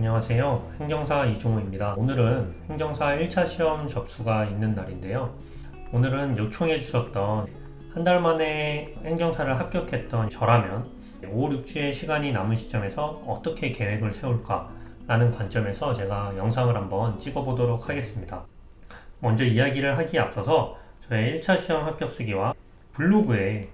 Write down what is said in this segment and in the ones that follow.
안녕하세요. 행정사 이종우입니다. 오늘은 행정사 1차 시험 접수가 있는 날인데요. 오늘은 요청해 주셨던 한 달 만에 행정사를 합격했던 저라면 5, 6주의 시간이 남은 시점에서 어떻게 계획을 세울까 라는 관점에서 제가 영상을 한번 찍어 보도록 하겠습니다. 먼저 이야기를 하기에 앞서서 저의 1차 시험 합격 수기와 블로그에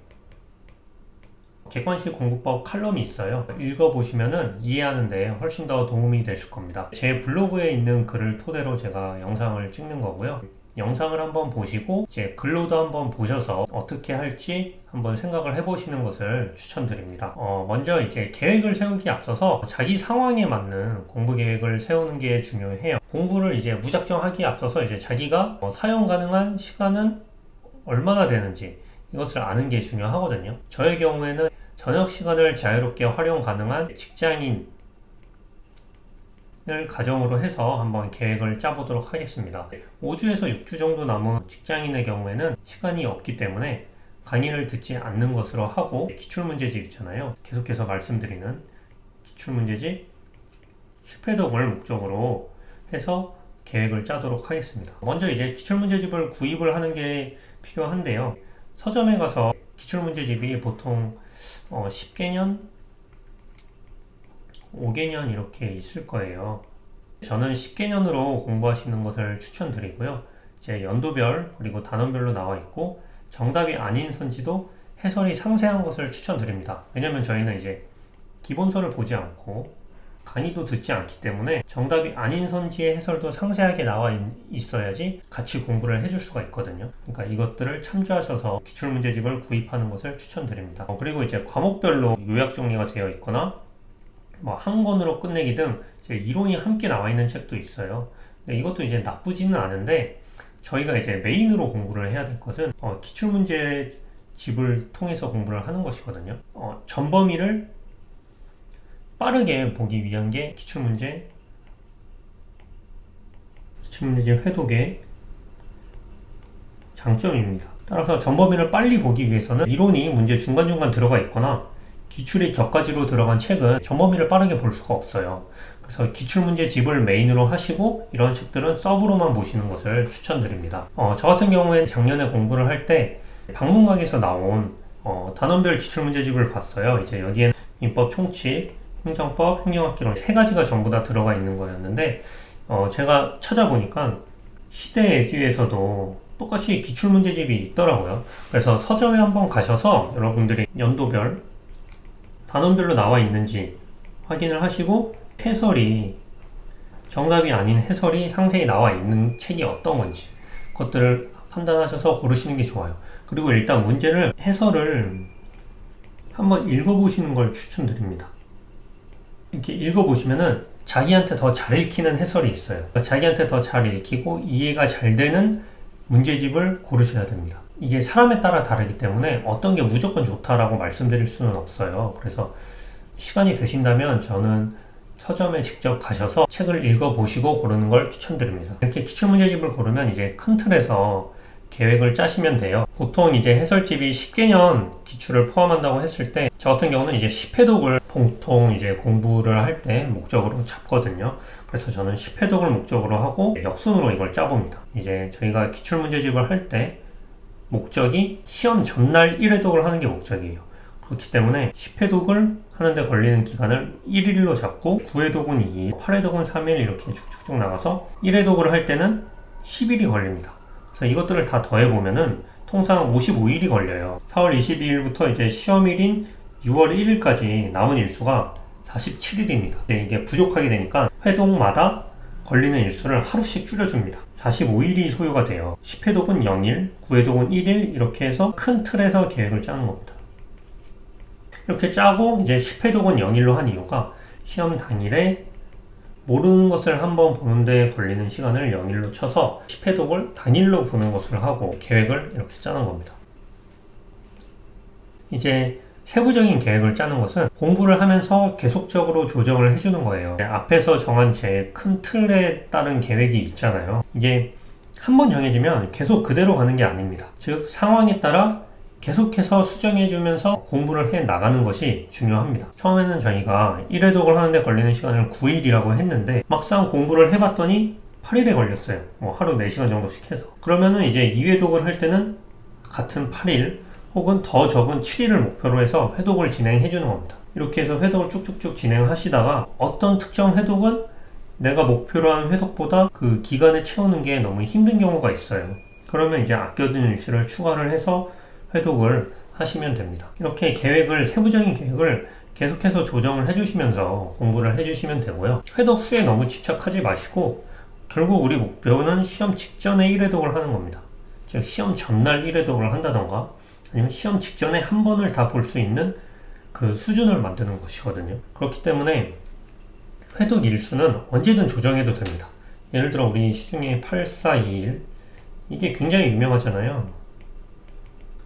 객관식 공부법 칼럼이 있어요. 읽어보시면은 이해하는데 훨씬 더 도움이 되실 겁니다. 제 블로그에 있는 글을 토대로 제가 영상을 찍는 거고요. 영상을 한번 보시고 이제 글로도 한번 보셔서 어떻게 할지 한번 생각을 해보시는 것을 추천드립니다. 먼저 이제 계획을 세우기에 앞서서 자기 상황에 맞는 공부 계획을 세우는 게 중요해요. 공부를 이제 무작정 하기에 앞서서 이제 자기가 사용 가능한 시간은 얼마나 되는지 이것을 아는 게 중요하거든요. 저의 경우에는 저녁 시간을 자유롭게 활용 가능한 직장인을 가정으로 해서 한번 계획을 짜보도록 하겠습니다. 5주에서 6주 정도 남은 직장인의 경우에는 시간이 없기 때문에 강의를 듣지 않는 것으로 하고 기출문제집 있잖아요. 계속해서 말씀드리는 기출문제집 10회독을 목적으로 해서 계획을 짜도록 하겠습니다. 먼저 이제 기출문제집을 구입을 하는 게 필요한데요. 서점에 가서 기출문제집이 보통 10개년, 5개년 이렇게 있을 거예요. 저는 10개년으로 공부하시는 것을 추천드리고요. 이제 연도별 그리고 단원별로 나와 있고 정답이 아닌 선지도 해설이 상세한 것을 추천드립니다. 왜냐면 저희는 이제 기본서를 보지 않고 강의도 듣지 않기 때문에 정답이 아닌 선지의 해설도 상세하게 나와 있어야지 같이 공부를 해줄 수가 있거든요. 그러니까 이것들을 참조하셔서 기출문제집을 구입하는 것을 추천드립니다. 그리고 이제 과목별로 요약 정리가 되어 있거나 한 권으로 끝내기 등 이제 이론이 함께 나와 있는 책도 있어요. 근데 이것도 이제 나쁘지는 않은데 저희가 이제 메인으로 공부를 해야 될 것은 기출문제집을 통해서 공부를 하는 것이거든요. 전범위를 빠르게 보기 위한 게 기출문제집 회독의 장점입니다. 따라서 전범위를 빨리 보기 위해서는 이론이 문제 중간중간 들어가 있거나 기출이 격가지로 들어간 책은 전범위를 빠르게 볼 수가 없어요. 그래서 기출문제집을 메인으로 하시고 이런 책들은 서브로만 보시는 것을 추천드립니다. 저 같은 경우에는 작년에 공부를 할 때 방문각에서 나온 단원별 기출문제집을 봤어요. 이제 여기에는 민법 총칙, 행정법, 행정학기론 세 가지가 전부 다 들어가 있는 거였는데 제가 찾아보니까 시대에듀에서도 똑같이 기출문제집이 있더라고요. 그래서 서점에 한번 가셔서 여러분들이 연도별, 단원별로 나와 있는지 확인을 하시고 해설이 정답이 아닌 해설이 상세히 나와 있는 책이 어떤 건지 그것들을 판단하셔서 고르시는 게 좋아요. 그리고 일단 문제를 해설을 한번 읽어보시는 걸 추천드립니다. 이렇게 읽어보시면은 자기한테 더 잘 읽히는 해설이 있어요. 자기한테 더 잘 읽히고 이해가 잘 되는 문제집을 고르셔야 됩니다. 이게 사람에 따라 다르기 때문에 어떤 게 무조건 좋다라고 말씀드릴 수는 없어요. 그래서 시간이 되신다면 저는 서점에 직접 가셔서 책을 읽어보시고 고르는 걸 추천드립니다. 이렇게 기출문제집을 고르면 이제 큰 틀에서 계획을 짜시면 돼요. 보통 이제 해설집이 10개년 기출을 포함한다고 했을 때 저 같은 경우는 이제 10회독을 보통 이제 공부를 할 때 목적으로 잡거든요. 그래서 저는 10회독을 목적으로 하고 역순으로 이걸 짜봅니다. 이제 저희가 기출문제집을 할 때 목적이 시험 전날 1회독을 하는 게 목적이에요. 그렇기 때문에 10회독을 하는데 걸리는 기간을 1일로 잡고 9회독은 2일, 8회독은 3일 이렇게 쭉쭉쭉 나가서 1회독을 할 때는 10일이 걸립니다. 그래서 이것들을 다 더해보면은 통상 55일이 걸려요. 4월 22일부터 이제 시험일인 6월 1일까지 남은 일수가 47일입니다. 이게 부족하게 되니까 회독마다 걸리는 일수를 하루씩 줄여줍니다. 45일이 소요가 돼요. 10회독은 0일, 9회독은 1일 이렇게 해서 큰 틀에서 계획을 짜는 겁니다. 이렇게 짜고 이제 10회독은 0일로 한 이유가 시험 당일에 모르는 것을 한번 보는데 걸리는 시간을 0일로 쳐서 10회독을 단일로 보는 것을 하고 계획을 이렇게 짜는 겁니다. 이제 세부적인 계획을 짜는 것은 공부를 하면서 계속적으로 조정을 해주는 거예요. 앞에서 정한 제 큰 틀에 따른 계획이 있잖아요. 이게 한번 정해지면 계속 그대로 가는 게 아닙니다. 즉 상황에 따라 계속해서 수정해주면서 공부를 해 나가는 것이 중요합니다. 처음에는 저희가 1회독을 하는데 걸리는 시간을 9일이라고 했는데 막상 공부를 해봤더니 8일에 걸렸어요. 뭐 하루 4시간 정도씩 해서. 그러면은 이제 2회독을 할 때는 같은 8일 혹은 더 적은 7일을 목표로 해서 회독을 진행해 주는 겁니다. 이렇게 해서 회독을 쭉쭉쭉 진행하시다가 어떤 특정 회독은 내가 목표로 한 회독보다 그 기간에 채우는 게 너무 힘든 경우가 있어요. 그러면 이제 아껴둔 일수를 추가를 해서 회독을 하시면 됩니다. 이렇게 세부적인 계획을 계속해서 조정을 해주시면서 공부를 해주시면 되고요. 회독 수에 너무 집착하지 마시고 결국 우리 목표는 시험 직전에 1회독을 하는 겁니다. 즉 시험 전날 1회독을 한다던가 아니면 시험 직전에 한 번을 다 볼 수 있는 그 수준을 만드는 것이거든요. 그렇기 때문에 회독 일수는 언제든 조정해도 됩니다. 예를 들어 우리 시중에 8421 이게 굉장히 유명하잖아요.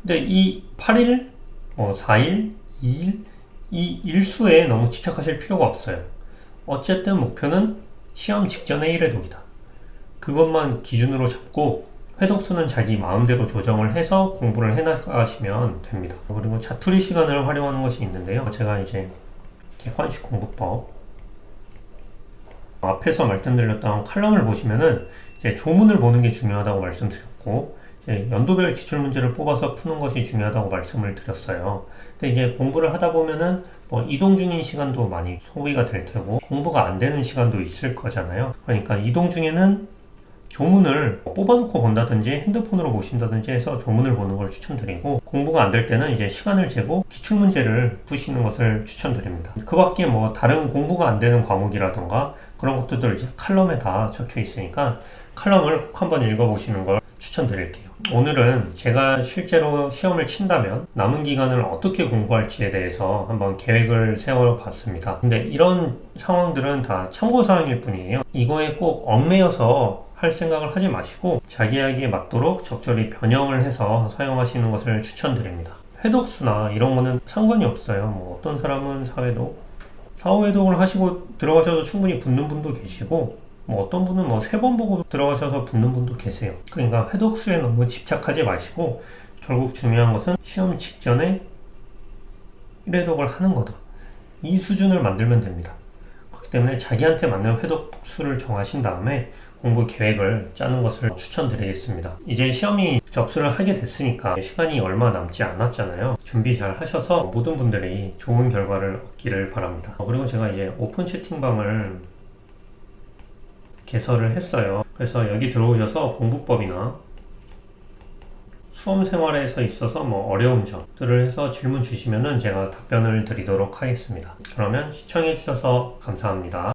근데 이 8일, 4일, 2일 이 일수에 너무 집착하실 필요가 없어요. 어쨌든 목표는 시험 직전에 1회독이다. 그것만 기준으로 잡고 회독수는 자기 마음대로 조정을 해서 공부를 해나가시면 됩니다. 그리고 자투리 시간을 활용하는 것이 있는데요. 제가 이제 객관식 공부법 앞에서 말씀드렸던 칼럼을 보시면은 이제 조문을 보는 게 중요하다고 말씀드렸고 이제 연도별 기출문제를 뽑아서 푸는 것이 중요하다고 말씀을 드렸어요. 근데 이제 공부를 하다 보면은 이동 중인 시간도 많이 소비가 될 테고 공부가 안 되는 시간도 있을 거잖아요. 그러니까 이동 중에는 조문을 뽑아놓고 본다든지 핸드폰으로 보신다든지 해서 조문을 보는 걸 추천드리고 공부가 안 될 때는 이제 시간을 재고 기출문제를 푸시는 것을 추천드립니다. 그 밖에 다른 공부가 안 되는 과목이라던가 그런 것들도 이제 칼럼에 다 적혀 있으니까 칼럼을 꼭 한번 읽어보시는 걸 추천드릴게요. 오늘은 제가 실제로 시험을 친다면 남은 기간을 어떻게 공부할지에 대해서 한번 계획을 세워봤습니다. 근데 이런 상황들은 다 참고사항일 뿐이에요. 이거에 꼭 얽매여서 할 생각을 하지 마시고 자기에게 맞도록 적절히 변형을 해서 사용하시는 것을 추천드립니다. 회독수나 이런 거는 상관이 없어요. 어떤 사람은 4회독, 4, 5회독을 하시고 들어가셔서 충분히 붙는 분도 계시고 어떤 분은 3번 보고 들어가셔서 붙는 분도 계세요. 그러니까 회독수에 너무 집착하지 마시고 결국 중요한 것은 시험 직전에 1회독을 하는 거다. 이 수준을 만들면 됩니다. 그렇기 때문에 자기한테 맞는 회독수를 정하신 다음에 공부 계획을 짜는 것을 추천드리겠습니다. 이제 시험이 접수를 하게 됐으니까 시간이 얼마 남지 않았잖아요. 준비 잘 하셔서 모든 분들이 좋은 결과를 얻기를 바랍니다. 그리고 제가 이제 오픈 채팅방을 개설을 했어요. 그래서 여기 들어오셔서 공부법이나 수험 생활에서 있어서 어려운 점들을 해서 질문 주시면은 제가 답변을 드리도록 하겠습니다. 그러면 시청해 주셔서 감사합니다.